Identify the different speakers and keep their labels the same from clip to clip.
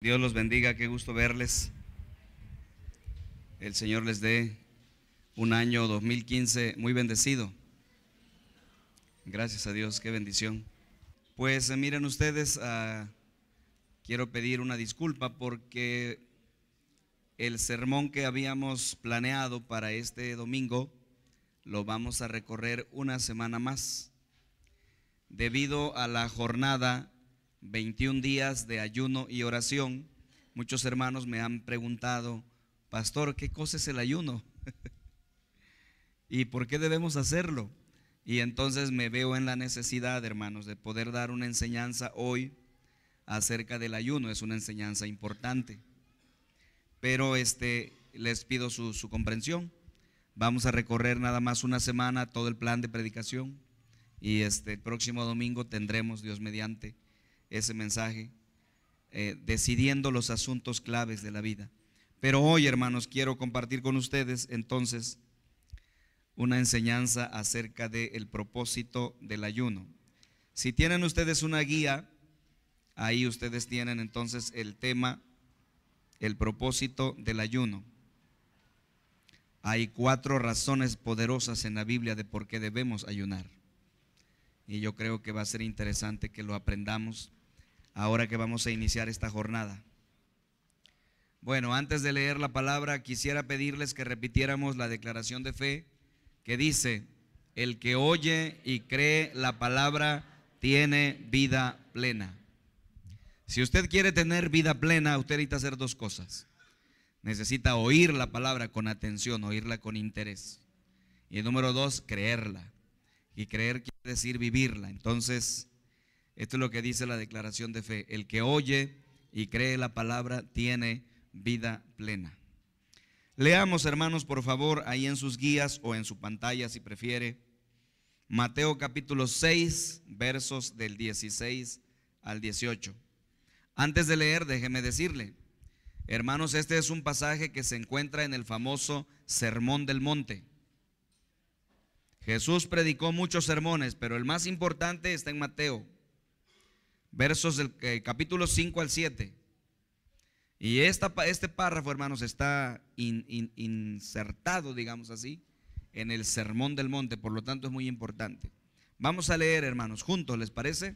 Speaker 1: Dios los bendiga, qué gusto verles. El Señor les dé un año 2015 muy bendecido. Gracias a Dios, qué bendición. Pues miren ustedes, quiero pedir una disculpa porque el sermón que habíamos planeado para este domingo lo vamos a recorrer una semana más. Debido a la jornada 21 días de ayuno y oración, muchos hermanos me han preguntado: pastor, ¿qué cosa es el ayuno? ¿Y por qué debemos hacerlo? Y entonces me veo en la necesidad, hermanos, de poder dar una enseñanza hoy acerca del ayuno. Es una enseñanza importante, pero les pido su comprensión. Vamos a recorrer nada más una semana todo el plan de predicación, y el próximo domingo tendremos, Dios mediante, ese mensaje, decidiendo los asuntos claves de la vida. Pero hoy, hermanos, quiero compartir con ustedes entonces una enseñanza acerca del propósito del ayuno. Si tienen ustedes una guía, ahí ustedes tienen entonces el tema, el propósito del ayuno. Hay 4 razones poderosas en la Biblia de por qué debemos ayunar, y yo creo que va a ser interesante que lo aprendamos ahora que vamos a iniciar esta jornada. Bueno, antes de leer la palabra, quisiera pedirles que repitiéramos la declaración de fe que dice: el que oye y cree la palabra tiene vida plena. Si usted quiere tener vida plena, usted necesita hacer 2 cosas. Necesita oír la palabra con atención, oírla con interés. Y número 2, creerla. Y creer quiere decir vivirla. Entonces, esto es lo que dice la declaración de fe: el que oye y cree la palabra tiene vida plena. Leamos, hermanos, por favor, ahí en sus guías o en su pantalla si prefiere, Mateo capítulo 6, versos del 16 al 18. Antes de leer, déjeme decirle, hermanos, este es un pasaje que se encuentra en el famoso Sermón del Monte. Jesús predicó muchos sermones, pero el más importante está en Mateo, versos del capítulo 5 al 7. Y este párrafo, hermanos, está insertado, digamos así, en el Sermón del Monte, por lo tanto es muy importante. Vamos a leer, hermanos, juntos, ¿les parece?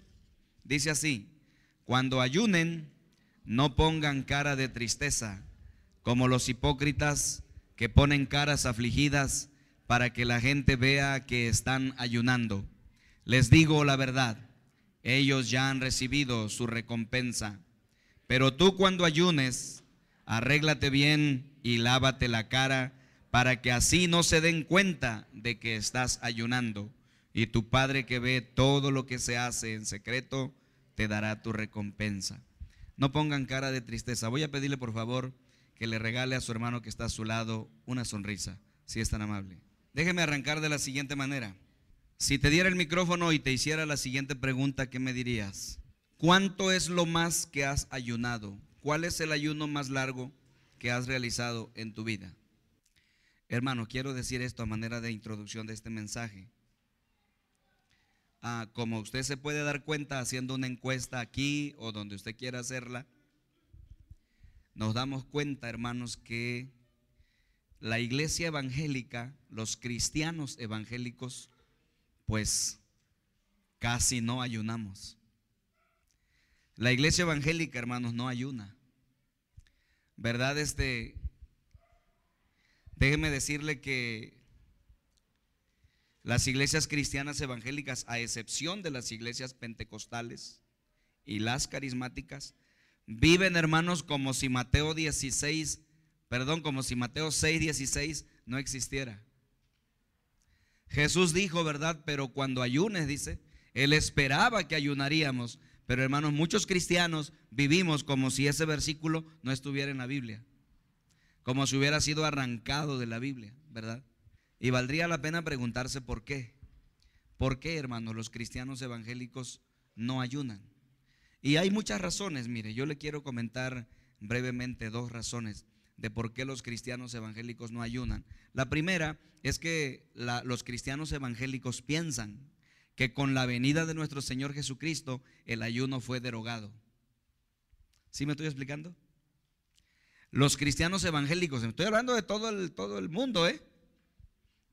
Speaker 1: Dice así: cuando ayunen, no pongan cara de tristeza, como los hipócritas que ponen caras afligidas para que la gente vea que están ayunando. Les digo la verdad, ellos ya han recibido su recompensa. Pero tú, cuando ayunes, arréglate bien y lávate la cara, para que así no se den cuenta de que estás ayunando, y tu Padre que ve todo lo que se hace en secreto te dará tu recompensa. No pongan cara de tristeza. Voy a pedirle por favor que le regale a su hermano que está a su lado una sonrisa, si es tan amable. Déjeme arrancar de la siguiente manera. Si te diera el micrófono y te hiciera la siguiente pregunta, ¿qué me dirías? ¿Cuánto es lo más que has ayunado? ¿Cuál es el ayuno más largo que has realizado en tu vida? Hermano, quiero decir esto a manera de introducción de este mensaje. Como usted se puede dar cuenta haciendo una encuesta aquí o donde usted quiera hacerla, nos damos cuenta, hermanos, que la iglesia evangélica, los cristianos evangélicos, pues casi no ayunamos. La iglesia evangélica, hermanos, no ayuna, ¿verdad? Déjeme decirle que las iglesias cristianas evangélicas, a excepción de las iglesias pentecostales y las carismáticas, viven, hermanos, como si Mateo 6:16 no existiera. Jesús dijo, ¿verdad? Pero cuando ayunes, dice, Él esperaba que ayunaríamos. Pero, hermanos, muchos cristianos vivimos como si ese versículo no estuviera en la Biblia, como si hubiera sido arrancado de la Biblia, ¿verdad? Y valdría la pena preguntarse por qué. ¿Por qué, hermanos, los cristianos evangélicos no ayunan? Y hay muchas razones. Mire, yo le quiero comentar brevemente 2 razones de por qué los cristianos evangélicos no ayunan. La primera es que los cristianos evangélicos piensan que con la venida de nuestro Señor Jesucristo el ayuno fue derogado. ¿Sí me estoy explicando? Los cristianos evangélicos, estoy hablando de todo el mundo,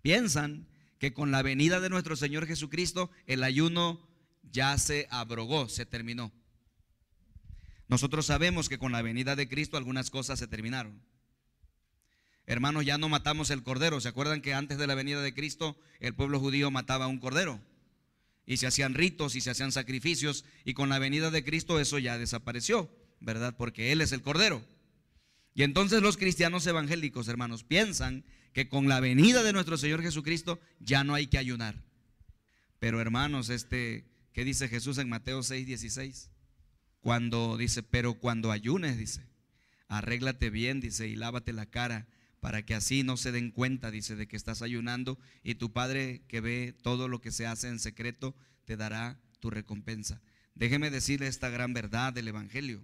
Speaker 1: piensan que con la venida de nuestro Señor Jesucristo el ayuno ya se abrogó, se terminó. Nosotros sabemos que con la venida de Cristo algunas cosas se terminaron. Hermanos, ya no matamos el cordero. ¿Se acuerdan que antes de la venida de Cristo el pueblo judío mataba un cordero? Y se hacían ritos y se hacían sacrificios, y con la venida de Cristo eso ya desapareció, ¿verdad? Porque Él es el cordero. Y entonces los cristianos evangélicos, hermanos, piensan que con la venida de nuestro Señor Jesucristo ya no hay que ayunar. Pero hermanos, ¿qué dice Jesús en Mateo 6:16? Cuando dice, pero cuando ayunes, dice, arréglate bien, dice, y lávate la cara, para que así no se den cuenta, dice, de que estás ayunando, y tu Padre que ve todo lo que se hace en secreto te dará tu recompensa. Déjeme decirle esta gran verdad del Evangelio.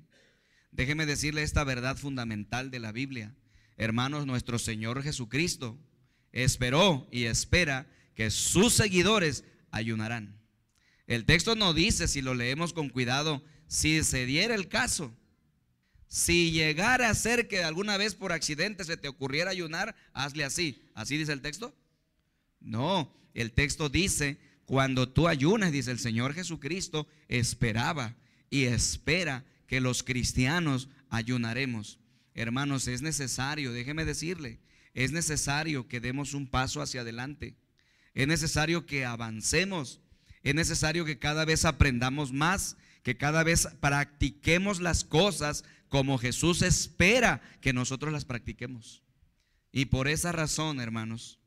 Speaker 1: Déjeme decirle esta verdad fundamental de la Biblia. Hermanos, nuestro Señor Jesucristo esperó y espera que sus seguidores ayunarán. El texto no dice, si lo leemos con cuidado, si se diera el caso, si llegara a ser que alguna vez por accidente se te ocurriera ayunar, hazle así. ¿Así dice el texto? No, el texto dice, cuando tú ayunas, dice el Señor Jesucristo, esperaba y espera que los cristianos ayunaremos. Hermanos, es necesario, déjeme decirle, es necesario que demos un paso hacia adelante. Es necesario que avancemos. Es necesario que cada vez aprendamos más, que cada vez practiquemos las cosas como Jesús espera que nosotros las practiquemos. Y por esa razón, hermanos,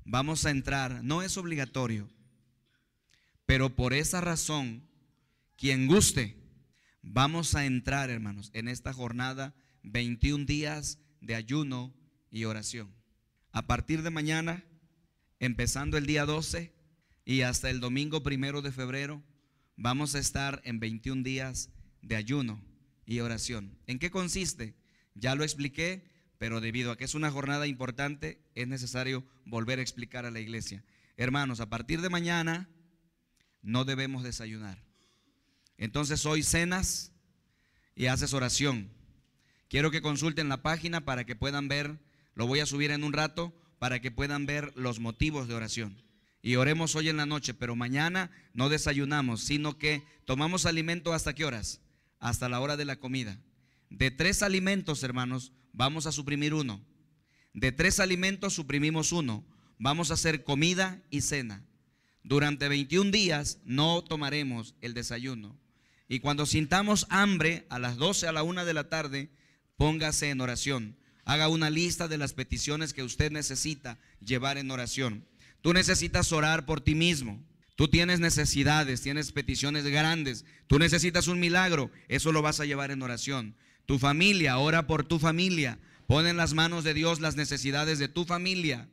Speaker 1: vamos a entrar, no es obligatorio, pero por esa razón, quien guste, vamos a entrar, hermanos, en esta jornada 21 días de ayuno y oración. A partir de mañana, empezando el día 12 y hasta el domingo 1 de febrero, vamos a estar en 21 días de ayuno y oración. ¿En qué consiste? Ya lo expliqué, pero debido a que es una jornada importante, es necesario volver a explicar a la iglesia. Hermanos, a partir de mañana no debemos desayunar. Entonces hoy cenas y haces oración. Quiero que consulten la página para que puedan ver, lo voy a subir en un rato, para que puedan ver los motivos de oración. Y oremos hoy en la noche, pero mañana no desayunamos, sino que tomamos alimento. ¿Hasta qué horas? Hasta la hora de la comida. De 3 alimentos, hermanos, vamos a suprimir uno. De 3 alimentos suprimimos uno. Vamos a hacer comida y cena. Durante 21 días no tomaremos el desayuno. Y cuando sintamos hambre, a las 12, a la 1 de la tarde, póngase en oración. Haga una lista de las peticiones que usted necesita llevar en oración. Tú necesitas orar por ti mismo. Tú tienes necesidades, tienes peticiones grandes. Tú necesitas un milagro. Eso lo vas a llevar en oración. Tu familia, ora por tu familia. Pon en las manos de Dios las necesidades de tu familia.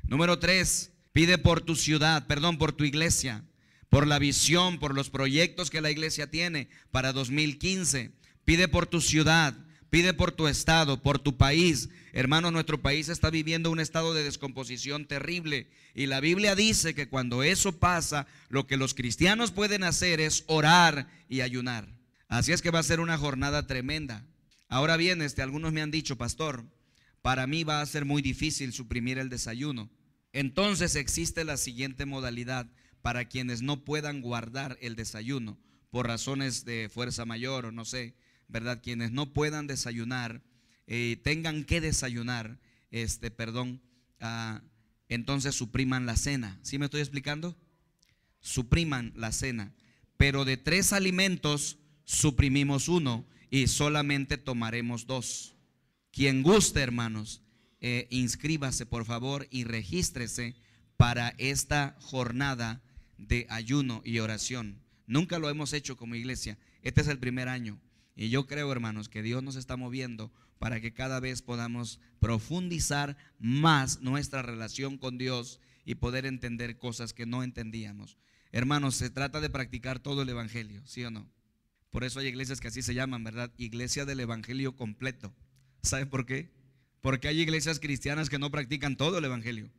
Speaker 1: Número 3, pide por tu ciudad, por tu iglesia, por la visión, por los proyectos que la iglesia tiene para 2015. Pide por tu ciudad. Pide por tu estado, por tu país. Hermano, nuestro país está viviendo un estado de descomposición terrible. Y la Biblia dice que cuando eso pasa, lo que los cristianos pueden hacer es orar y ayunar. Así es que va a ser una jornada tremenda. Ahora bien, algunos me han dicho, pastor, para mí va a ser muy difícil suprimir el desayuno. Entonces existe la siguiente modalidad para quienes no puedan guardar el desayuno por razones de fuerza mayor o no sé, ¿verdad? Quienes no puedan desayunar, tengan que desayunar, entonces supriman la cena. ¿Sí me estoy explicando? Supriman la cena. Pero de 3 alimentos suprimimos uno y solamente tomaremos 2. Quien guste, hermanos, inscríbase por favor y regístrese para esta jornada de ayuno y oración. Nunca lo hemos hecho como iglesia. Este es el primer año. Y yo creo, hermanos, que Dios nos está moviendo para que cada vez podamos profundizar más nuestra relación con Dios y poder entender cosas que no entendíamos. Hermanos, se trata de practicar todo el evangelio, ¿sí o no? Por eso hay iglesias que así se llaman, ¿verdad? Iglesia del evangelio completo. ¿Saben por qué? Porque hay iglesias cristianas que no practican todo el evangelio.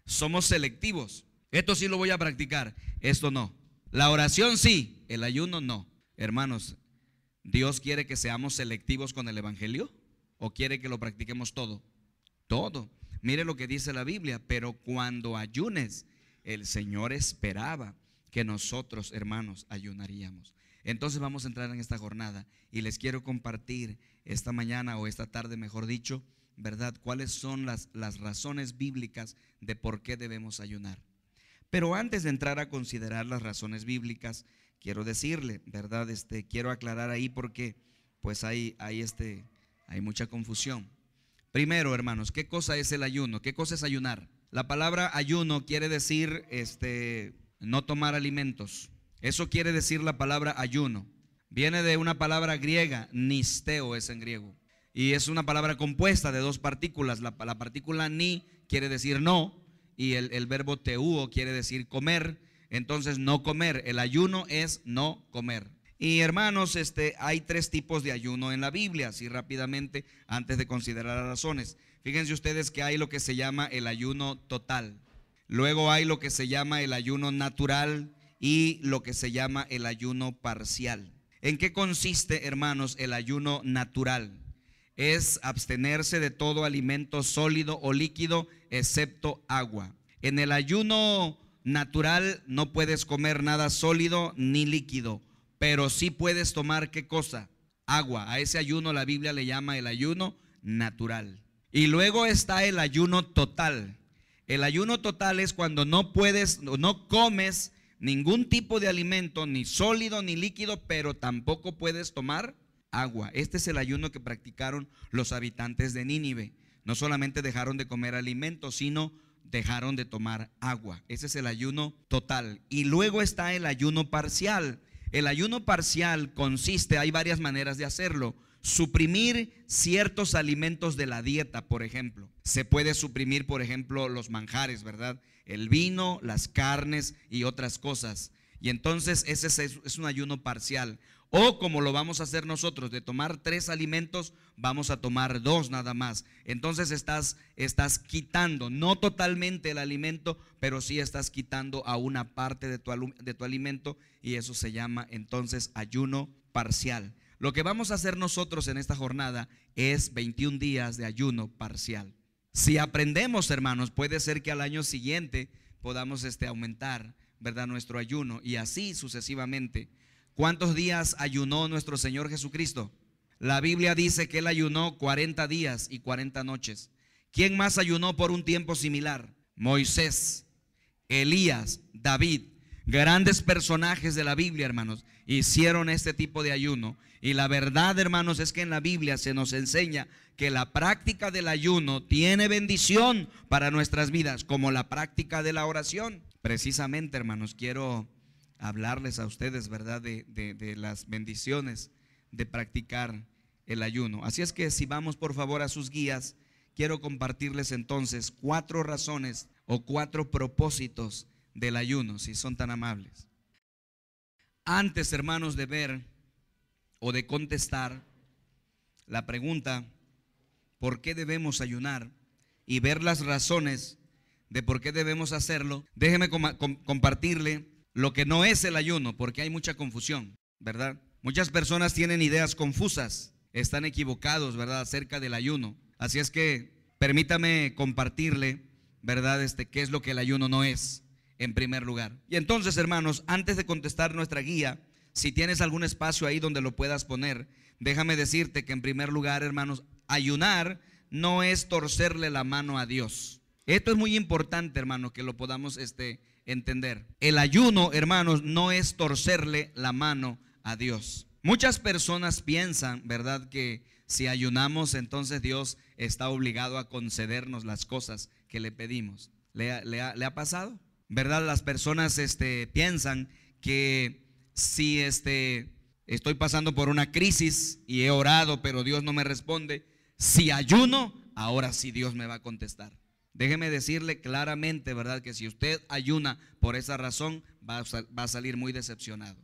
Speaker 1: Somos selectivos. Esto sí lo voy a practicar, esto no. La oración sí, el ayuno no. Hermanos, ¿Dios quiere que seamos selectivos con el evangelio o quiere que lo practiquemos todo? Todo. Mire lo que dice la Biblia: pero cuando ayunes, el Señor esperaba que nosotros, hermanos, ayunaríamos. Entonces vamos a entrar en esta jornada y les quiero compartir esta mañana, o esta tarde mejor dicho, ¿verdad?, cuáles son las razones bíblicas de por qué debemos ayunar. Pero antes de entrar a considerar las razones bíblicas, quiero decirle, ¿verdad?, quiero aclarar ahí porque pues hay mucha confusión. Primero, hermanos, ¿qué cosa es el ayuno? ¿Qué cosa es ayunar? La palabra ayuno quiere decir no tomar alimentos. Eso quiere decir la palabra ayuno. Viene de una palabra griega, nisteo es en griego, y es una palabra compuesta de dos partículas. La partícula ni quiere decir no, y el verbo teuo quiere decir comer. Entonces, no comer, el ayuno es no comer. Y hermanos, hay tres tipos de ayuno en la Biblia, así rápidamente, antes de considerar las razones. Fíjense ustedes que hay lo que se llama el ayuno total, luego hay lo que se llama el ayuno natural y lo que se llama el ayuno parcial. ¿En qué consiste, hermanos, el ayuno natural? Es abstenerse de todo alimento sólido o líquido excepto agua. En el ayuno natural no puedes comer nada sólido ni líquido, pero sí puedes tomar, ¿qué cosa? Agua. A ese ayuno la Biblia le llama el ayuno natural. Y luego está el ayuno total. El ayuno total es cuando no comes ningún tipo de alimento, ni sólido ni líquido, pero tampoco puedes tomar agua. Este es el ayuno que practicaron los habitantes de Nínive. No solamente dejaron de comer alimentos, sino dejaron de tomar agua. Ese es el ayuno total. Y luego está el ayuno parcial. El ayuno parcial consiste, hay varias maneras de hacerlo. Suprimir ciertos alimentos de la dieta, por ejemplo. Se puede suprimir, por ejemplo, los manjares, ¿verdad? El vino, las carnes y otras cosas. Y entonces ese es un ayuno parcial. O como lo vamos a hacer nosotros, de tomar 3 alimentos, vamos a tomar 2 nada más. Entonces estás quitando, no totalmente el alimento, pero sí estás quitando a una parte de tu alimento, y eso se llama entonces ayuno parcial. Lo que vamos a hacer nosotros en esta jornada es 21 días de ayuno parcial. Si aprendemos, hermanos, puede ser que al año siguiente podamos aumentar, ¿verdad?, nuestro ayuno, y así sucesivamente. ¿Cuántos días ayunó nuestro Señor Jesucristo? La Biblia dice que Él ayunó 40 días y 40 noches. ¿Quién más ayunó por un tiempo similar? Moisés, Elías, David. Grandes personajes de la Biblia, hermanos, hicieron este tipo de ayuno. Y la verdad, hermanos, es que en la Biblia se nos enseña que la práctica del ayuno tiene bendición para nuestras vidas, como la práctica de la oración. Precisamente, hermanos, quiero hablarles a ustedes, ¿verdad?, de las bendiciones de practicar el ayuno. Así es que si vamos por favor a sus guías, quiero compartirles entonces 4 razones o 4 propósitos del ayuno, si son tan amables. Antes, hermanos, de ver o de contestar la pregunta ¿por qué debemos ayunar?, y ver las razones de por qué debemos hacerlo, déjeme compartirle lo que no es el ayuno, porque hay mucha confusión, ¿verdad? Muchas personas tienen ideas confusas, están equivocados, ¿verdad?, acerca del ayuno. Así es que permítame compartirle, ¿verdad?, qué es lo que el ayuno no es, en primer lugar. Y entonces, hermanos, antes de contestar nuestra guía, si tienes algún espacio ahí donde lo puedas poner, déjame decirte que en primer lugar, hermanos, ayunar no es torcerle la mano a Dios. Esto es muy importante, hermano, que lo podamos entender. El ayuno, hermanos, no es torcerle la mano a Dios. Muchas personas piensan, ¿verdad?, que si ayunamos, entonces Dios está obligado a concedernos las cosas que le pedimos. ¿Le ha pasado? ¿Verdad? Las personas piensan que si estoy pasando por una crisis y he orado, pero Dios no me responde, si ayuno, ahora sí Dios me va a contestar. Déjeme decirle claramente, ¿verdad?, que si usted ayuna por esa razón, va a salir muy decepcionado.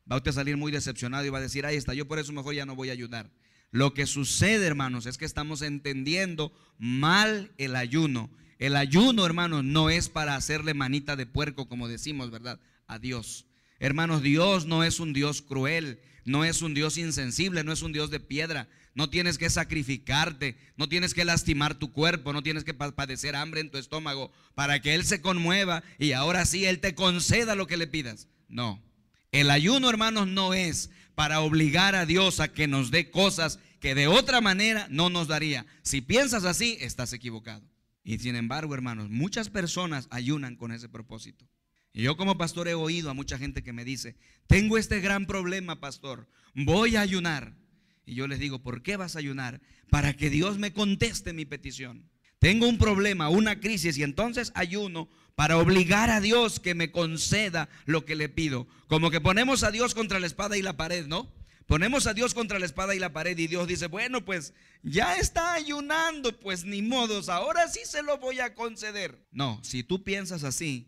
Speaker 1: Va usted a salir muy decepcionado y va a decir, ahí está, yo por eso mejor ya no voy a ayunar. Lo que sucede, hermanos, es que estamos entendiendo mal el ayuno. El ayuno, hermanos, no es para hacerle manita de puerco, como decimos, ¿verdad?, a Dios. Hermanos, Dios no es un Dios cruel. no es un Dios insensible, no es un Dios de piedra. No tienes que sacrificarte, no tienes que lastimar tu cuerpo, no tienes que padecer hambre en tu estómago para que Él se conmueva y ahora sí Él te conceda lo que le pidas. No, el ayuno, hermanos, no es para obligar a Dios a que nos dé cosas que de otra manera no nos daría. Si piensas así, estás equivocado. Y sin embargo, hermanos, muchas personas ayunan con ese propósito. Y yo como pastor he oído a mucha gente que me dice: tengo este gran problema, pastor, voy a ayunar. Y yo les digo: ¿por qué vas a ayunar? Para que Dios me conteste mi petición. Tengo un problema, una crisis, y entonces ayuno para obligar a Dios que me conceda lo que le pido. Como que ponemos a Dios contra la espada y la pared, ¿no? Ponemos a Dios contra la espada y la pared y Dios dice: bueno, pues ya está ayunando, pues ni modos, ahora sí se lo voy a conceder. No, si tú piensas así,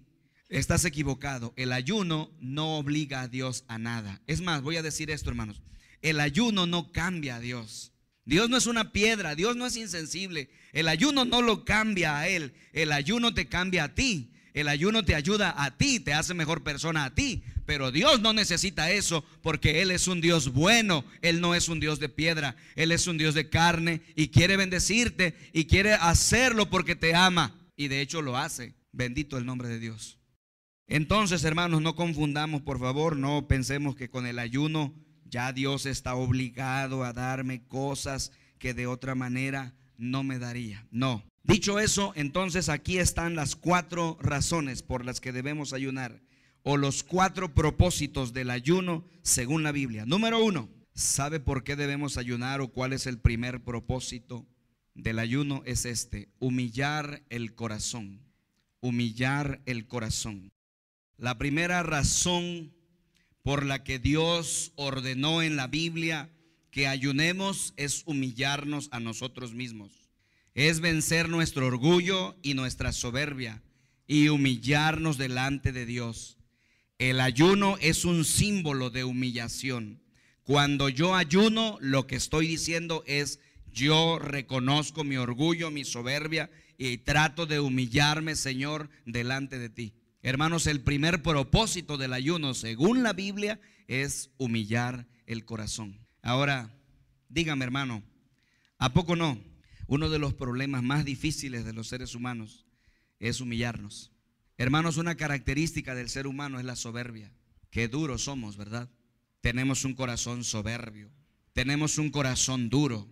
Speaker 1: estás equivocado. El ayuno no obliga a Dios a nada. Es más, voy a decir esto, hermanos: el ayuno no cambia a Dios. Dios no es una piedra, Dios no es insensible. El ayuno no lo cambia a Él, el ayuno te cambia a ti. El ayuno te ayuda a ti, te hace mejor persona a ti. Pero Dios no necesita eso, porque Él es un Dios bueno. Él no es un Dios de piedra, Él es un Dios de carne y quiere bendecirte y quiere hacerlo porque te ama. Y de hecho lo hace. Bendito el nombre de Dios. Entonces, hermanos, no confundamos, por favor. No pensemos que con el ayuno ya Dios está obligado a darme cosas que de otra manera no me daría. No. Dicho eso, entonces aquí están las 4 razones por las que debemos ayunar, o los 4 propósitos del ayuno según la Biblia. Número 1, ¿sabe por qué debemos ayunar o cuál es el primer propósito del ayuno? Es este: humillar el corazón. Humillar el corazón. La primera razón por la que Dios ordenó en la Biblia que ayunemos es humillarnos a nosotros mismos. Es vencer nuestro orgullo y nuestra soberbia y humillarnos delante de Dios. El ayuno es un símbolo de humillación. Cuando yo ayuno, lo que estoy diciendo es: yo reconozco mi orgullo, mi soberbia y trato de humillarme, Señor, delante de ti. Hermanos, el primer propósito del ayuno, según la Biblia, es humillar el corazón. Ahora, dígame, hermano, ¿a poco no? Uno de los problemas más difíciles de los seres humanos es humillarnos. Hermanos, una característica del ser humano es la soberbia. Qué duros somos, ¿verdad? Tenemos un corazón soberbio, tenemos un corazón duro,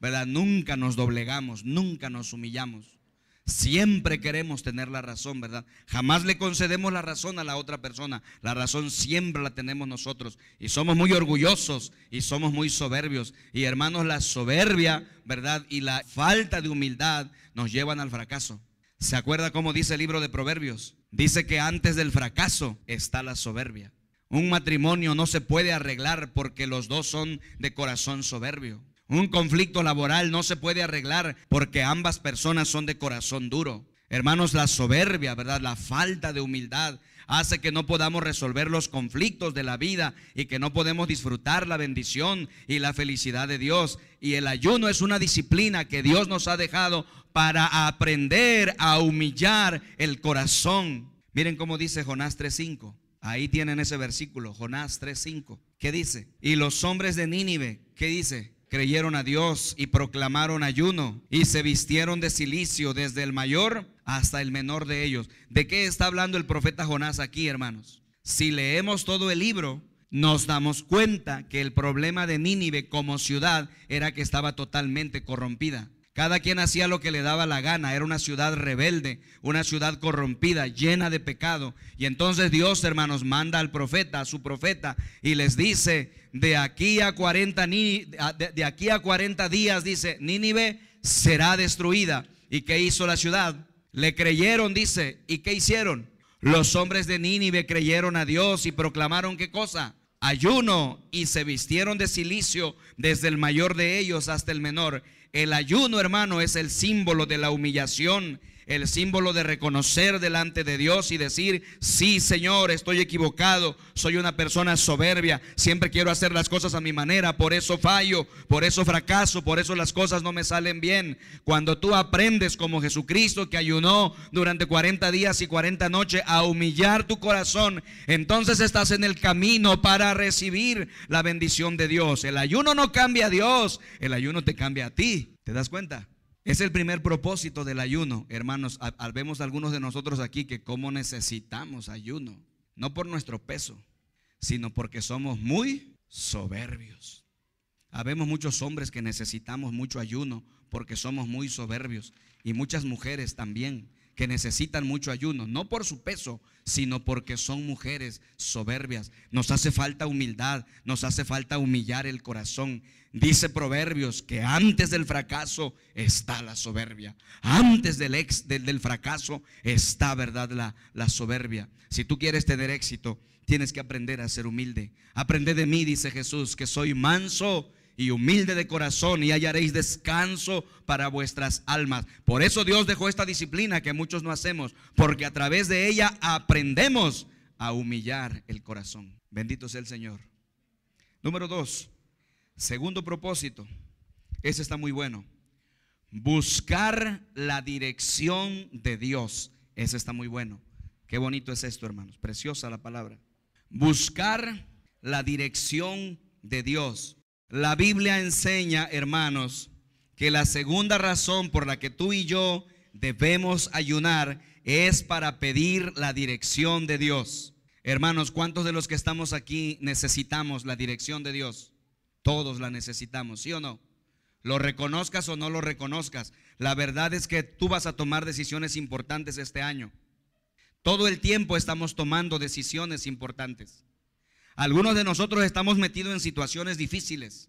Speaker 1: ¿verdad? Nunca nos doblegamos, nunca nos humillamos. Siempre queremos tener la razón, ¿verdad? Jamás le concedemos la razón a la otra persona. La razón siempre la tenemos nosotros. Y somos muy orgullosos y somos muy soberbios. Y hermanos, la soberbia, ¿verdad?, y la falta de humildad nos llevan al fracaso. ¿Se acuerda cómo dice el libro de Proverbios? Dice que antes del fracaso está la soberbia. Un matrimonio no se puede arreglar porque los dos son de corazón soberbio. Un conflicto laboral no se puede arreglar porque ambas personas son de corazón duro. Hermanos, la soberbia, ¿verdad?, la falta de humildad hace que no podamos resolver los conflictos de la vida y que no podemos disfrutar la bendición y la felicidad de Dios. Y el ayuno es una disciplina que Dios nos ha dejado para aprender a humillar el corazón. Miren cómo dice Jonás 3:5. Ahí tienen ese versículo, Jonás 3:5. ¿Qué dice? Y los hombres de Nínive, ¿qué dice? Creyeron a Dios y proclamaron ayuno y se vistieron de cilicio desde el mayor hasta el menor de ellos. ¿De qué está hablando el profeta Jonás aquí, hermanos? Si leemos todo el libro, nos damos cuenta que el problema de Nínive como ciudad era que estaba totalmente corrompida. Cada quien hacía lo que le daba la gana. Era una ciudad rebelde, una ciudad corrompida, llena de pecado. Y entonces Dios, hermanos, manda al profeta, a su profeta, y les dice: de aquí a 40 días, dice, Nínive será destruida. ¿Y qué hizo la ciudad? Le creyeron, dice. ¿Y qué hicieron? Los hombres de Nínive creyeron a Dios y proclamaron, ¿qué cosa? Ayuno, y se vistieron de cilicio desde el mayor de ellos hasta el menor. El ayuno, hermano, es el símbolo de la humillación. el símbolo de reconocer delante de Dios y decir: sí, Señor, estoy equivocado, soy una persona soberbia, siempre quiero hacer las cosas a mi manera, por eso fallo, por eso fracaso, por eso las cosas no me salen bien. Cuando tú aprendes como Jesucristo, que ayunó durante 40 días y 40 noches, a humillar tu corazón, entonces estás en el camino para recibir la bendición de Dios. El ayuno no cambia a Dios, el ayuno te cambia a ti. ¿Te das cuenta? Es el primer propósito del ayuno, hermanos. Vemos algunos de nosotros aquí que cómo necesitamos ayuno, no por nuestro peso, sino porque somos muy soberbios. Habemos muchos hombres que necesitamos mucho ayuno porque somos muy soberbios, y muchas mujeres también que necesitan mucho ayuno, no por su peso, sino porque son mujeres soberbias. Nos hace falta humildad, nos hace falta humillar el corazón. Dice Proverbios que antes del fracaso está la soberbia. Antes del fracaso está, ¿verdad?, la soberbia. Si tú quieres tener éxito, tienes que aprender a ser humilde. Aprended de mí, dice Jesús, que soy manso y humilde de corazón, y hallaréis descanso para vuestras almas. Por eso Dios dejó esta disciplina que muchos no hacemos, porque a través de ella aprendemos a humillar el corazón. Bendito sea el Señor. Número 2, segundo propósito. Ese está muy bueno. Buscar la dirección de Dios. Ese está muy bueno. Qué bonito es esto, hermanos. Preciosa la palabra. Buscar la dirección de Dios. La Biblia enseña, hermanos, que la segunda razón por la que tú y yo debemos ayunar es para pedir la dirección de Dios. Hermanos, ¿cuántos de los que estamos aquí necesitamos la dirección de Dios? Todos la necesitamos, ¿sí o no? Lo reconozcas o no lo reconozcas, la verdad es que tú vas a tomar decisiones importantes este año. Todo el tiempo estamos tomando decisiones importantes. Algunos de nosotros estamos metidos en situaciones difíciles,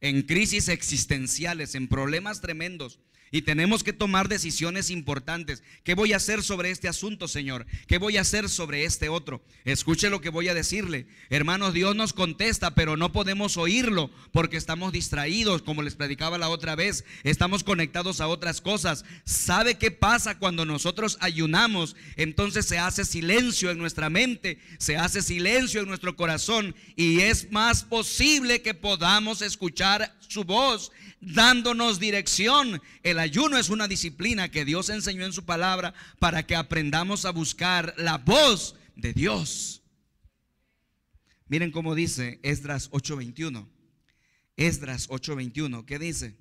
Speaker 1: en crisis existenciales, en problemas tremendos, y tenemos que tomar decisiones importantes. ¿Qué voy a hacer sobre este asunto, Señor? ¿Qué voy a hacer sobre este otro? Escuche lo que voy a decirle. Hermanos, Dios nos contesta, pero no podemos oírlo porque estamos distraídos, como les predicaba la otra vez. Estamos conectados a otras cosas. ¿Sabe qué pasa cuando nosotros ayunamos? Entonces se hace silencio en nuestra mente, se hace silencio en nuestro corazón, y es más posible que podamos escuchar su voz dándonos dirección. El ayuno es una disciplina que Dios enseñó en su palabra para que aprendamos a buscar la voz de Dios. Miren cómo dice Esdras 8:21. Esdras 8:21, ¿qué dice?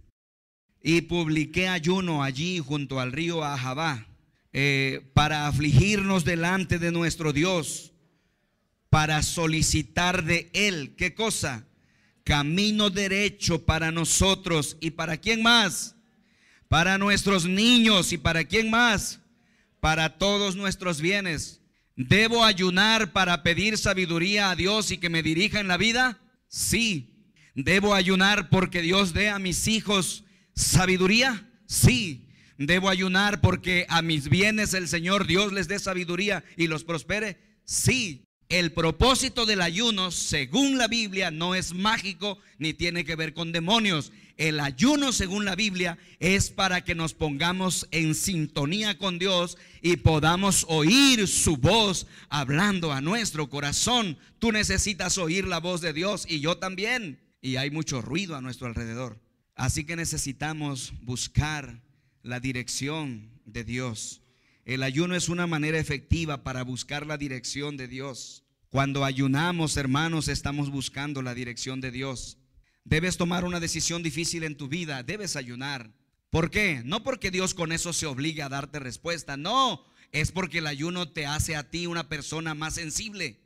Speaker 1: Y publiqué ayuno allí junto al río Ahabá, para afligirnos delante de nuestro Dios, para solicitar de Él, ¿qué cosa? Camino derecho para nosotros. ¿Y para quién más? Para nuestros niños. ¿Y para quién más? Para todos nuestros bienes. ¿Debo ayunar para pedir sabiduría a Dios y que me dirija en la vida? Sí. ¿Debo ayunar porque Dios dé a mis hijos sabiduría? Sí. ¿Debo ayunar porque a mis bienes el Señor Dios les dé sabiduría y los prospere? Sí. El propósito del ayuno, según la Biblia, no es mágico ni tiene que ver con demonios. El ayuno, según la Biblia, es para que nos pongamos en sintonía con Dios y podamos oír su voz hablando a nuestro corazón. Tú necesitas oír la voz de Dios, y yo también. Y hay mucho ruido a nuestro alrededor. Así que necesitamos buscar la dirección de Dios. El ayuno es una manera efectiva para buscar la dirección de Dios. Cuando ayunamos, hermanos, estamos buscando la dirección de Dios. Debes tomar una decisión difícil en tu vida, debes ayunar. ¿Por qué? No porque Dios con eso se obligue a darte respuesta, no, es porque el ayuno te hace a ti una persona más sensible.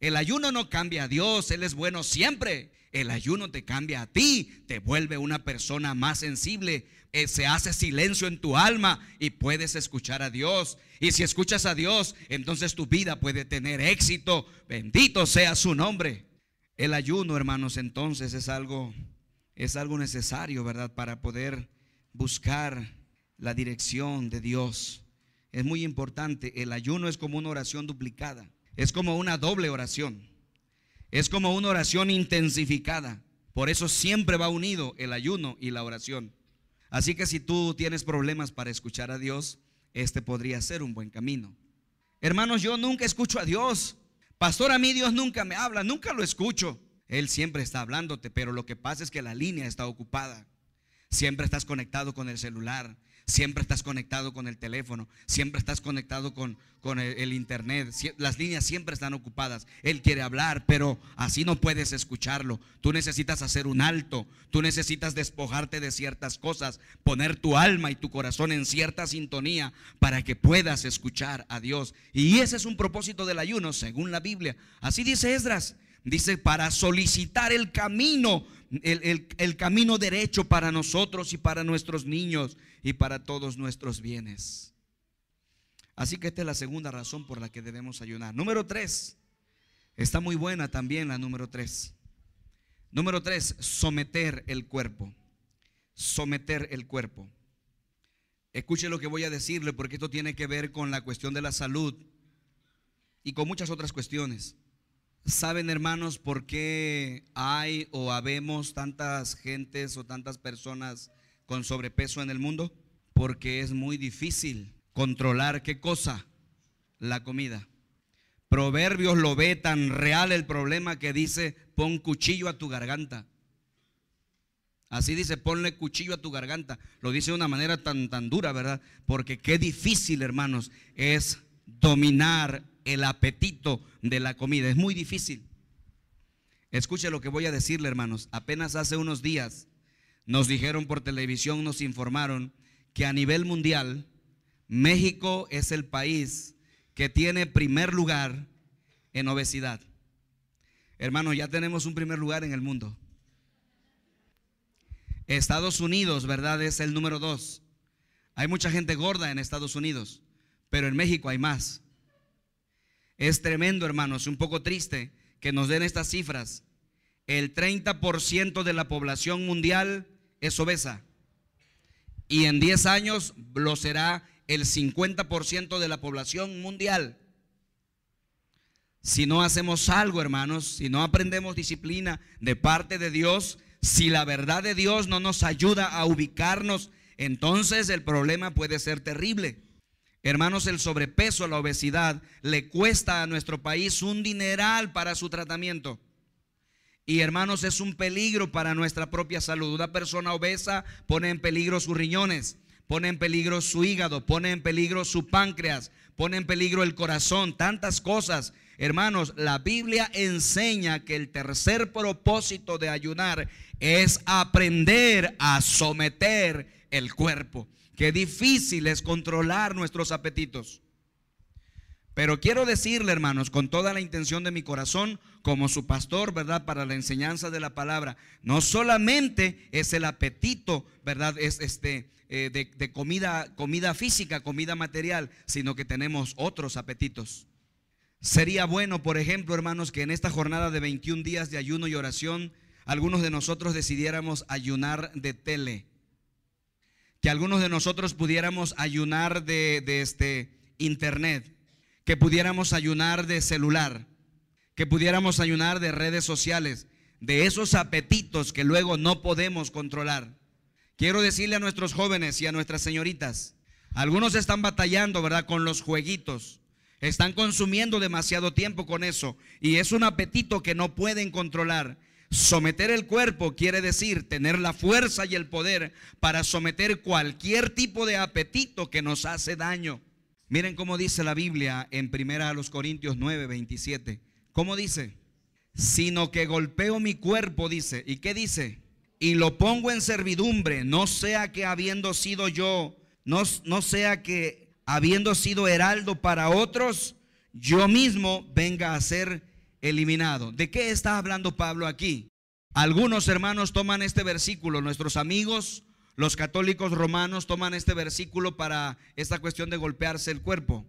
Speaker 1: El ayuno no cambia a Dios, Él es bueno siempre. El ayuno te cambia a ti, te vuelve una persona más sensible. Se hace silencio en tu alma y puedes escuchar a Dios. Y si escuchas a Dios, entonces tu vida puede tener éxito. Bendito sea su nombre. El ayuno, hermanos, entonces es algo necesario, ¿verdad? Para poder buscar la dirección de Dios. Es muy importante. El ayuno es como una oración duplicada. Es como una doble oración. Es como una oración intensificada. Por eso siempre va unido el ayuno y la oración. Así que si tú tienes problemas para escuchar a Dios, este podría ser un buen camino. Hermanos, yo nunca escucho a Dios. Pastor, a mí Dios nunca me habla, nunca lo escucho. Él siempre está hablándote, pero lo que pasa es que la línea está ocupada. Siempre estás conectado con el celular, siempre estás conectado con el teléfono, siempre estás conectado con el internet. Las líneas siempre están ocupadas. Él quiere hablar, pero así no puedes escucharlo. Tú necesitas hacer un alto, tú necesitas despojarte de ciertas cosas, poner tu alma y tu corazón en cierta sintonía para que puedas escuchar a Dios. Y ese es un propósito del ayuno según la Biblia. Así dice Esdras. Dice, para solicitar el camino, el camino derecho para nosotros y para nuestros niños y para todos nuestros bienes. Así que esta es la segunda razón por la que debemos ayunar. Número 3, está muy buena también la número 3. Número 3, someter el cuerpo. Someter el cuerpo. Escuche lo que voy a decirle, porque esto tiene que ver con la cuestión de la salud y con muchas otras cuestiones. ¿Saben, hermanos, por qué hay o habemos tantas gentes o tantas personas con sobrepeso en el mundo? Porque es muy difícil controlar, ¿qué cosa? La comida. Proverbios lo ve tan real el problema que dice, pon cuchillo a tu garganta. Así dice, ponle cuchillo a tu garganta. Lo dice de una manera tan dura, ¿verdad? Porque qué difícil, hermanos, es dominar el apetito de la comida. Es muy difícil. Escuche lo que voy a decirle, hermanos. Apenas hace unos días nos dijeron por televisión, nos informaron que a nivel mundial México es el país que tiene primer lugar en obesidad. Hermanos, ya tenemos un primer lugar en el mundo. Estados Unidos, ¿verdad? Es el número 2. Hay mucha gente gorda en Estados Unidos, pero en México hay más. Es tremendo, hermanos, un poco triste que nos den estas cifras. El 30% de la población mundial es obesa y en 10 años lo será el 50% de la población mundial. Si no hacemos algo, hermanos, si no aprendemos disciplina de parte de Dios, si la verdad de Dios no nos ayuda a ubicarnos, entonces el problema puede ser terrible. Hermanos, el sobrepeso, la obesidad, le cuesta a nuestro país un dineral para su tratamiento. Y hermanos, es un peligro para nuestra propia salud. Una persona obesa pone en peligro sus riñones, pone en peligro su hígado, pone en peligro su páncreas, pone en peligro el corazón, tantas cosas. Hermanos, la Biblia enseña que el tercer propósito de ayunar es aprender a someter el cuerpo. Qué difícil es controlar nuestros apetitos. Pero quiero decirle, hermanos, con toda la intención de mi corazón, como su pastor, ¿verdad? Para la enseñanza de la palabra, no solamente es el apetito, ¿verdad? Es de comida física, comida material, sino que tenemos otros apetitos. Sería bueno, por ejemplo, hermanos, que en esta jornada de 21 días de ayuno y oración, algunos de nosotros decidiéramos ayunar de tele. Que algunos de nosotros pudiéramos ayunar de internet, que pudiéramos ayunar de celular, que pudiéramos ayunar de redes sociales, de esos apetitos que luego no podemos controlar. Quiero decirle a nuestros jóvenes y a nuestras señoritas, algunos están batallando, ¿verdad?, con los jueguitos, están consumiendo demasiado tiempo con eso y es un apetito que no pueden controlar. Someter el cuerpo quiere decir tener la fuerza y el poder para someter cualquier tipo de apetito que nos hace daño. Miren cómo dice la Biblia en 1 Corintios 9:27. ¿Cómo dice? Sino que golpeo mi cuerpo, dice. ¿Y qué dice? Y lo pongo en servidumbre, no sea que habiendo sido yo, no sea que habiendo sido heraldo para otros, yo mismo venga a ser eliminado. ¿De qué está hablando Pablo aquí? Algunos hermanos toman este versículo, nuestros amigos, los católicos romanos toman este versículo para esta cuestión de golpearse el cuerpo.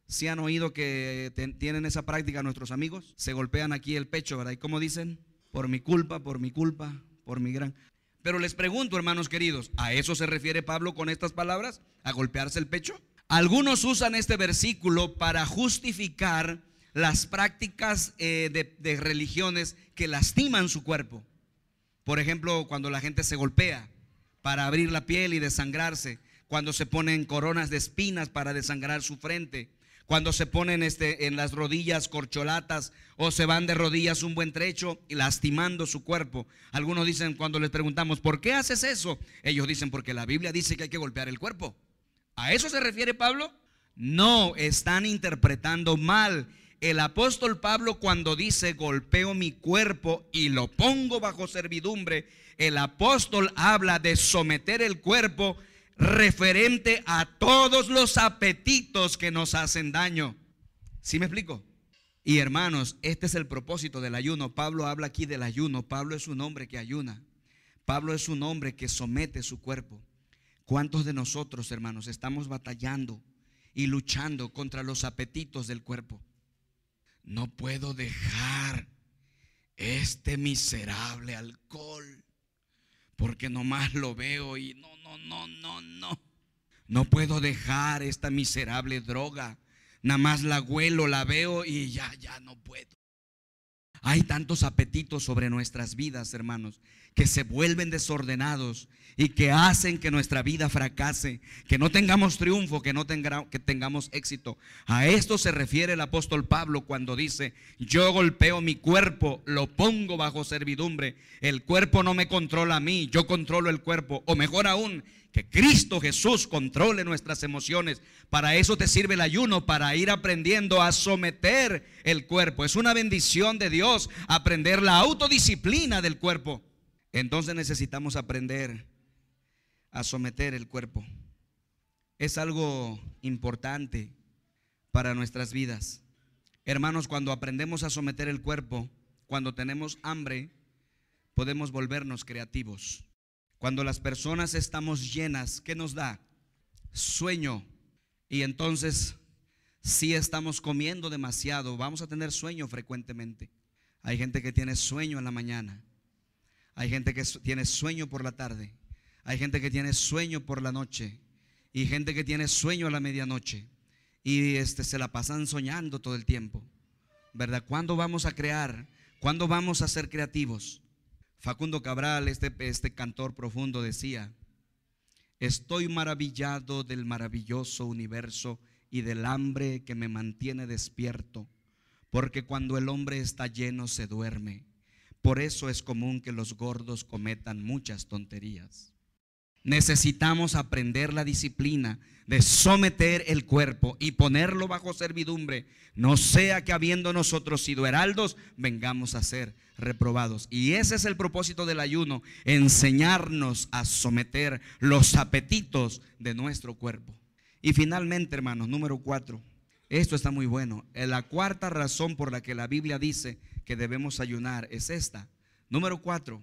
Speaker 1: ¿Sí han oído que tienen esa práctica nuestros amigos? Se golpean aquí el pecho, ¿verdad? ¿Y cómo dicen? Por mi culpa, por mi culpa, por mi gran... Pero les pregunto, hermanos queridos, ¿a eso se refiere Pablo con estas palabras? ¿A golpearse el pecho? Algunos usan este versículo para justificar las prácticas de religiones que lastiman su cuerpo. Por ejemplo, cuando la gente se golpea para abrir la piel y desangrarse, cuando se ponen coronas de espinas para desangrar su frente, cuando se ponen en las rodillas corcholatas o se van de rodillas un buen trecho y lastimando su cuerpo. Algunos dicen, cuando les preguntamos, ¿por qué haces eso? Ellos dicen, porque la Biblia dice que hay que golpear el cuerpo. ¿A eso se refiere Pablo? No, están interpretando mal. El apóstol Pablo, cuando dice golpeo mi cuerpo y lo pongo bajo servidumbre, el apóstol habla de someter el cuerpo referente a todos los apetitos que nos hacen daño. ¿Sí me explico? Y hermanos, este es el propósito del ayuno. Pablo habla aquí del ayuno. Pablo es un hombre que ayuna. Pablo es un hombre que somete su cuerpo. ¿Cuántos de nosotros, hermanos, estamos batallando y luchando contra los apetitos del cuerpo? No puedo dejar este miserable alcohol, porque nomás lo veo y no. No puedo dejar esta miserable droga, nada más la huelo, la veo y ya no puedo. Hay tantos apetitos sobre nuestras vidas, hermanos, que se vuelven desordenados y que hacen que nuestra vida fracase, que no tengamos triunfo, que tengamos éxito. A esto se refiere el apóstol Pablo cuando dice: yo golpeo mi cuerpo, lo pongo bajo servidumbre. El cuerpo no me controla a mí, yo controlo el cuerpo. O mejor aún, que Cristo Jesús controle nuestras emociones. Para eso te sirve el ayuno, para ir aprendiendo a someter el cuerpo. Es una bendición de Dios aprender la autodisciplina del cuerpo. Entonces necesitamos aprender a someter el cuerpo. Es algo importante para nuestras vidas. Hermanos, cuando aprendemos a someter el cuerpo, cuando tenemos hambre, podemos volvernos creativos. Cuando las personas estamos llenas, ¿qué nos da? Sueño. Y entonces, si estamos comiendo demasiado, vamos a tener sueño frecuentemente. Hay gente que tiene sueño en la mañana. Hay gente que tiene sueño por la tarde. Hay gente que tiene sueño por la noche. Y gente que tiene sueño a la medianoche. Y se la pasan soñando todo el tiempo, ¿verdad? ¿Cuándo vamos a crear? ¿Cuándo vamos a ser creativos? Facundo Cabral, este cantor profundo, decía: estoy maravillado del maravilloso universo y del hambre que me mantiene despierto, porque cuando el hombre está lleno se duerme. Por eso es común que los gordos cometan muchas tonterías. Necesitamos aprender la disciplina de someter el cuerpo y ponerlo bajo servidumbre, no sea que habiendo nosotros sido heraldos, vengamos a ser reprobados. Y ese es el propósito del ayuno: enseñarnos a someter los apetitos de nuestro cuerpo. Y finalmente, hermanos, número 4, esto está muy bueno. La cuarta razón por la que la Biblia dice que debemos ayunar es esta. Número 4,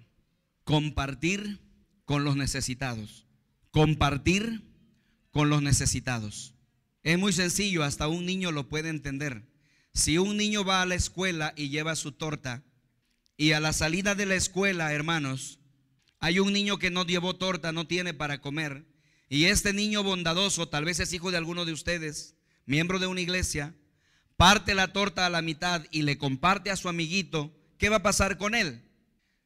Speaker 1: compartir con los necesitados. Compartir con los necesitados. Es muy sencillo, hasta un niño lo puede entender. Si un niño va a la escuela y lleva su torta, y a la salida de la escuela, hermanos, hay un niño que no llevó torta, no tiene para comer, y este niño bondadoso, tal vez es hijo de alguno de ustedes, miembro de una iglesia, parte la torta a la mitad y le comparte a su amiguito, ¿qué va a pasar con él?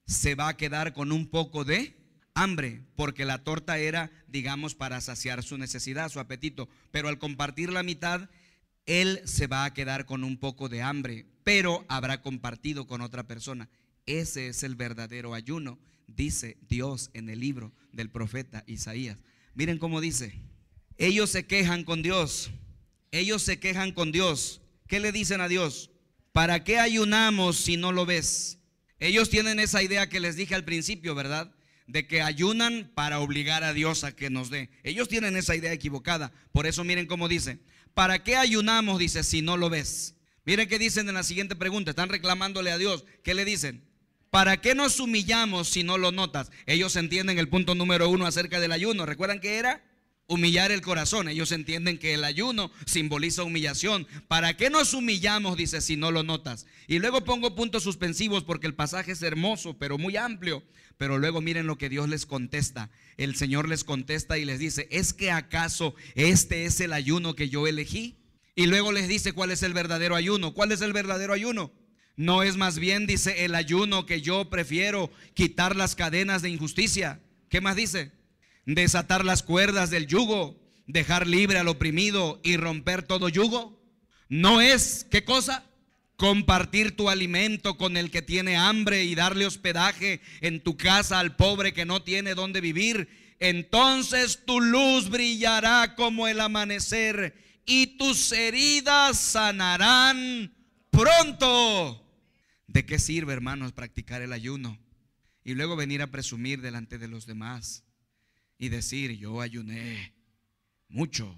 Speaker 1: Se va a quedar con un poco de hambre, porque la torta era, digamos, para saciar su necesidad, su apetito, pero al compartir la mitad, él se va a quedar con un poco de hambre, pero habrá compartido con otra persona. Ese es el verdadero ayuno, dice Dios en el libro del profeta Isaías. Miren cómo dice: ellos se quejan con Dios, ellos se quejan con Dios. ¿Qué le dicen a Dios? ¿Para qué ayunamos si no lo ves? Ellos tienen esa idea que les dije al principio, ¿verdad? De que ayunan para obligar a Dios a que nos dé. Ellos tienen esa idea equivocada. Por eso miren cómo dice: ¿para qué ayunamos? Dice, si no lo ves. Miren qué dicen en la siguiente pregunta. Están reclamándole a Dios. ¿Qué le dicen? ¿Para qué nos humillamos si no lo notas? Ellos entienden el punto número 1 acerca del ayuno. ¿Recuerdan qué era? Humillar el corazón. Ellos entienden que el ayuno simboliza humillación. ¿Para qué nos humillamos? Dice, si no lo notas. Y luego pongo puntos suspensivos porque el pasaje es hermoso, pero muy amplio. Pero luego miren lo que Dios les contesta. El Señor les contesta y les dice: ¿es que acaso este es el ayuno que yo elegí? Y luego les dice cuál es el verdadero ayuno. ¿Cuál es el verdadero ayuno? No es más bien, dice, el ayuno que yo prefiero quitar las cadenas de injusticia. ¿Qué más dice? desatar las cuerdas del yugo, dejar libre al oprimido y romper todo yugo. No es, ¿qué cosa? Compartir tu alimento con el que tiene hambre y darle hospedaje en tu casa al pobre que no tiene dónde vivir. Entonces tu luz brillará como el amanecer y tus heridas sanarán pronto. ¿De qué sirve, hermanos, practicar el ayuno y luego venir a presumir delante de los demás y decir: yo ayuné mucho?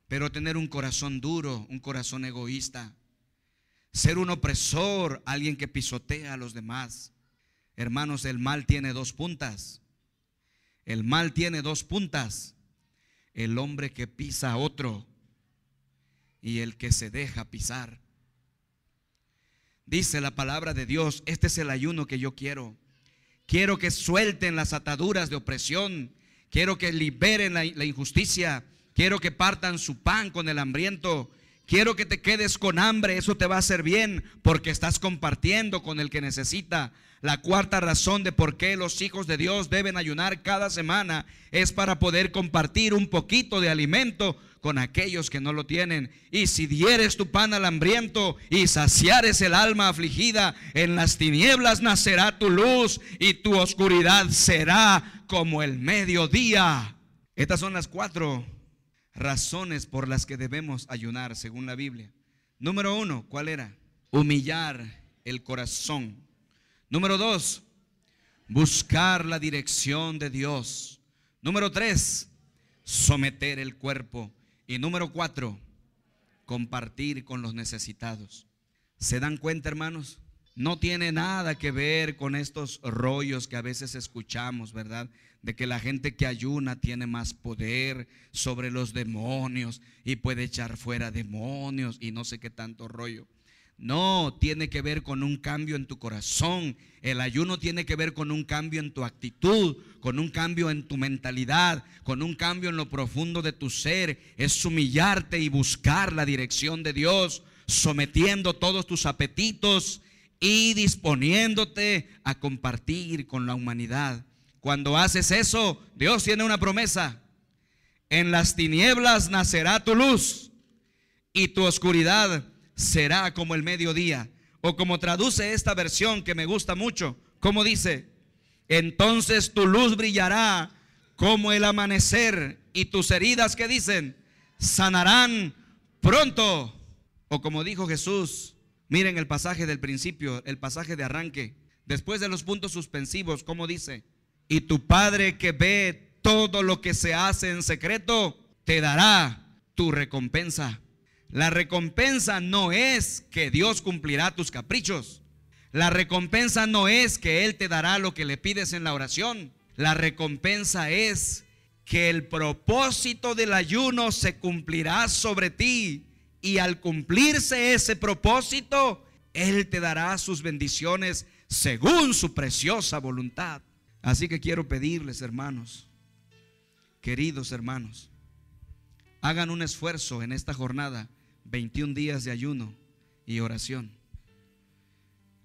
Speaker 1: Pero tener un corazón duro, un corazón egoísta, ser un opresor, alguien que pisotea a los demás. Hermanos, el mal tiene dos puntas. El mal tiene dos puntas: el hombre que pisa a otro y el que se deja pisar. Dice la palabra de Dios: este es el ayuno que yo quiero. Quiero que suelten las ataduras de opresión. Quiero que liberen la injusticia. Quiero que partan su pan con el hambriento. Quiero que te quedes con hambre. Eso te va a hacer bien porque estás compartiendo con el que necesita. La cuarta razón de por qué los hijos de Dios deben ayunar cada semana es para poder compartir un poquito de alimento con aquellos que no lo tienen. Y si dieres tu pan al hambriento y saciares el alma afligida, en las tinieblas nacerá tu luz y tu oscuridad será como el mediodía. Estas son las 4 razones por las que debemos ayunar según la Biblia. Número 1, ¿cuál era? Humillar el corazón. Número 2, buscar la dirección de Dios. Número 3, someter el cuerpo. Y número 4, compartir con los necesitados. ¿Se dan cuenta, hermanos? No tiene nada que ver con estos rollos que a veces escuchamos, ¿verdad? De que la gente que ayuna tiene más poder sobre los demonios y puede echar fuera demonios y no sé qué tanto rollo. No, tiene que ver con un cambio en tu corazón. El ayuno tiene que ver con un cambio en tu actitud, con un cambio en tu mentalidad, con un cambio en lo profundo de tu ser. Es humillarte y buscar la dirección de Dios, sometiendo todos tus apetitos y disponiéndote a compartir con la humanidad. Cuando haces eso, Dios tiene una promesa: en las tinieblas nacerá tu luz y tu oscuridad será como el mediodía. O como traduce esta versión que me gusta mucho, como dice: entonces tu luz brillará como el amanecer y tus heridas, ¿qué dicen? Sanarán pronto. O como dijo Jesús, miren el pasaje del principio, el pasaje de arranque, después de los puntos suspensivos, ¿cómo dice? Y tu Padre que ve todo lo que se hace en secreto, te dará tu recompensa. La recompensa no es que Dios cumplirá tus caprichos. La recompensa no es que Él te dará lo que le pides en la oración. La recompensa es que el propósito del ayuno se cumplirá sobre ti. Y al cumplirse ese propósito, Él te dará sus bendiciones según su preciosa voluntad. Así que quiero pedirles, hermanos, queridos hermanos, hagan un esfuerzo en esta jornada, 21 días de ayuno y oración.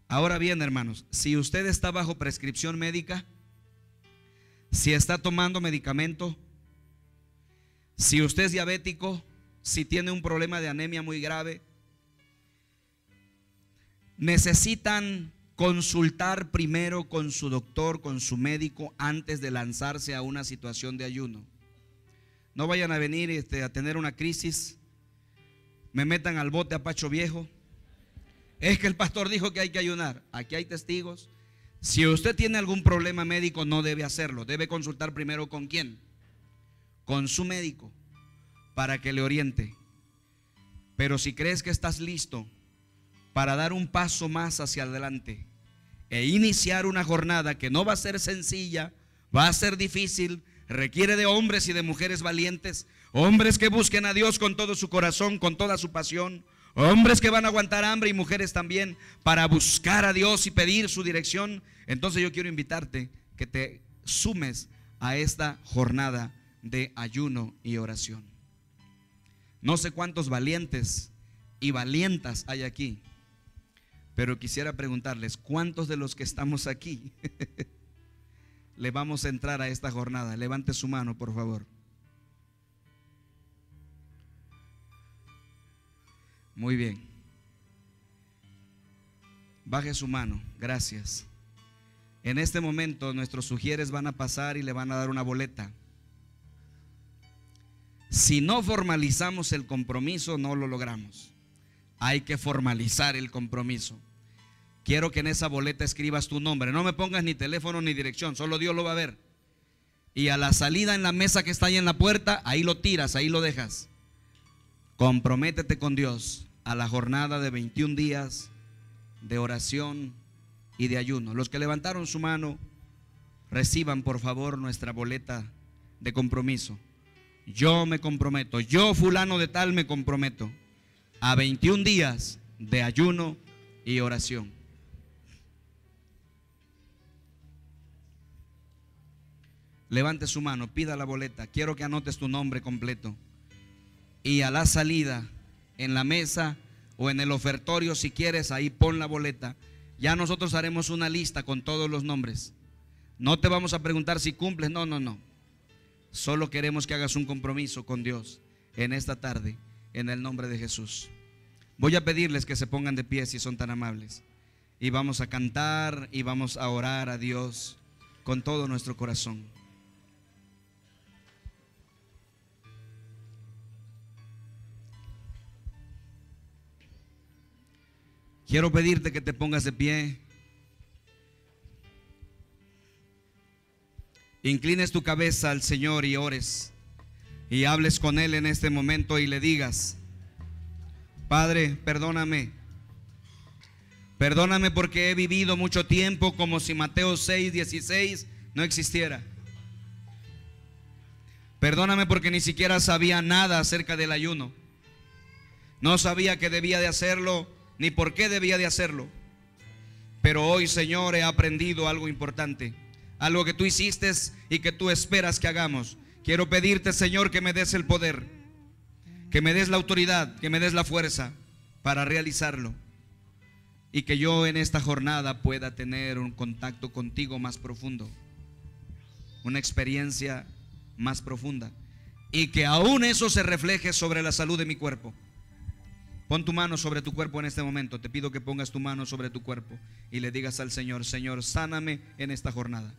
Speaker 1: Ahora bien, hermanos, si usted está bajo prescripción médica, si está tomando medicamento, si usted es diabético, si tiene un problema de anemia muy grave, necesitan consultar primero con su doctor, con su médico, antes de lanzarse a una situación de ayuno. No vayan a venir a tener una crisis, me metan al bote a Pacho Viejo. Es que el pastor dijo que hay que ayunar. Aquí hay testigos. Si usted tiene algún problema médico, no debe hacerlo. Debe consultar primero ¿con quién? Con su médico, para que le oriente. Pero si crees que estás listo para dar un paso más hacia adelante e iniciar una jornada que no va a ser sencilla, va a ser difícil, requiere de hombres y de mujeres valientes, hombres que busquen a Dios con todo su corazón, con toda su pasión, hombres que van a aguantar hambre y mujeres también para buscar a Dios y pedir su dirección. Entonces yo quiero invitarte que te sumes a esta jornada de ayuno y oración. No sé cuántos valientes y valientas hay aquí, pero quisiera preguntarles, ¿cuántos de los que estamos aquí le vamos a entrar a esta jornada? Levante su mano, por favor. Muy bien. Baje su mano, gracias. En este momento nuestros sugieres van a pasar y le van a dar una boleta. Si no formalizamos el compromiso, no lo logramos. Hay que formalizar el compromiso. Quiero que en esa boleta escribas tu nombre. No me pongas ni teléfono ni dirección, solo Dios lo va a ver. Y a la salida en la mesa que está ahí en la puerta, ahí lo tiras, ahí lo dejas. Comprométete con Dios a la jornada de 21 días de oración y de ayuno. Los que levantaron su mano, reciban por favor nuestra boleta de compromiso. Yo me comprometo, yo fulano de tal me comprometo a 21 días de ayuno y oración. Levante su mano, pida la boleta. Quiero que anotes tu nombre completo. Y a la salida, en la mesa o en el ofertorio, si quieres, ahí pon la boleta. Ya nosotros haremos una lista con todos los nombres. No te vamos a preguntar si cumples, no. Solo queremos que hagas un compromiso con Dios en esta tarde, en el nombre de Jesús. Voy a pedirles que se pongan de pie si son tan amables. Y vamos a cantar y vamos a orar a Dios con todo nuestro corazón. Quiero pedirte que te pongas de pie. Inclines tu cabeza al Señor y ores. Y hables con Él en este momento y le digas: Padre, perdóname. Perdóname porque he vivido mucho tiempo como si Mateo 6:16 no existiera. Perdóname porque ni siquiera sabía nada acerca del ayuno. No sabía que debía de hacerlo ni por qué debía de hacerlo. Pero hoy, Señor, he aprendido algo importante, algo que tú hiciste y que tú esperas que hagamos. Quiero pedirte, Señor, que me des el poder, que me des la autoridad, que me des la fuerza para realizarlo, y que yo en esta jornada pueda tener un contacto contigo más profundo, una experiencia más profunda, y que aún eso se refleje sobre la salud de mi cuerpo. Pon tu mano sobre tu cuerpo en este momento. Te pido que pongas tu mano sobre tu cuerpo y le digas al Señor: Señor, sáname en esta jornada.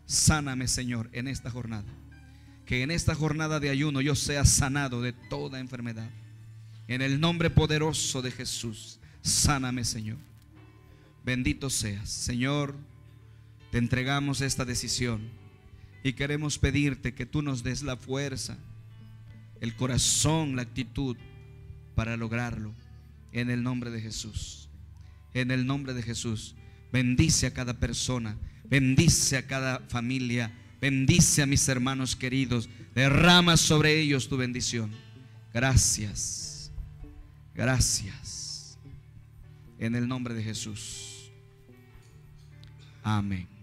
Speaker 1: Sáname, Señor, en esta jornada. Que en esta jornada de ayuno yo sea sanado de toda enfermedad. En el nombre poderoso de Jesús, sáname, Señor. Bendito seas, Señor. Te entregamos esta decisión y queremos pedirte que tú nos des la fuerza, el corazón, la actitud para lograrlo, en el nombre de Jesús. En el nombre de Jesús. Bendice a cada persona, bendice a cada familia, bendice a mis hermanos queridos. Derrama sobre ellos tu bendición. Gracias, gracias, en el nombre de Jesús. Amén.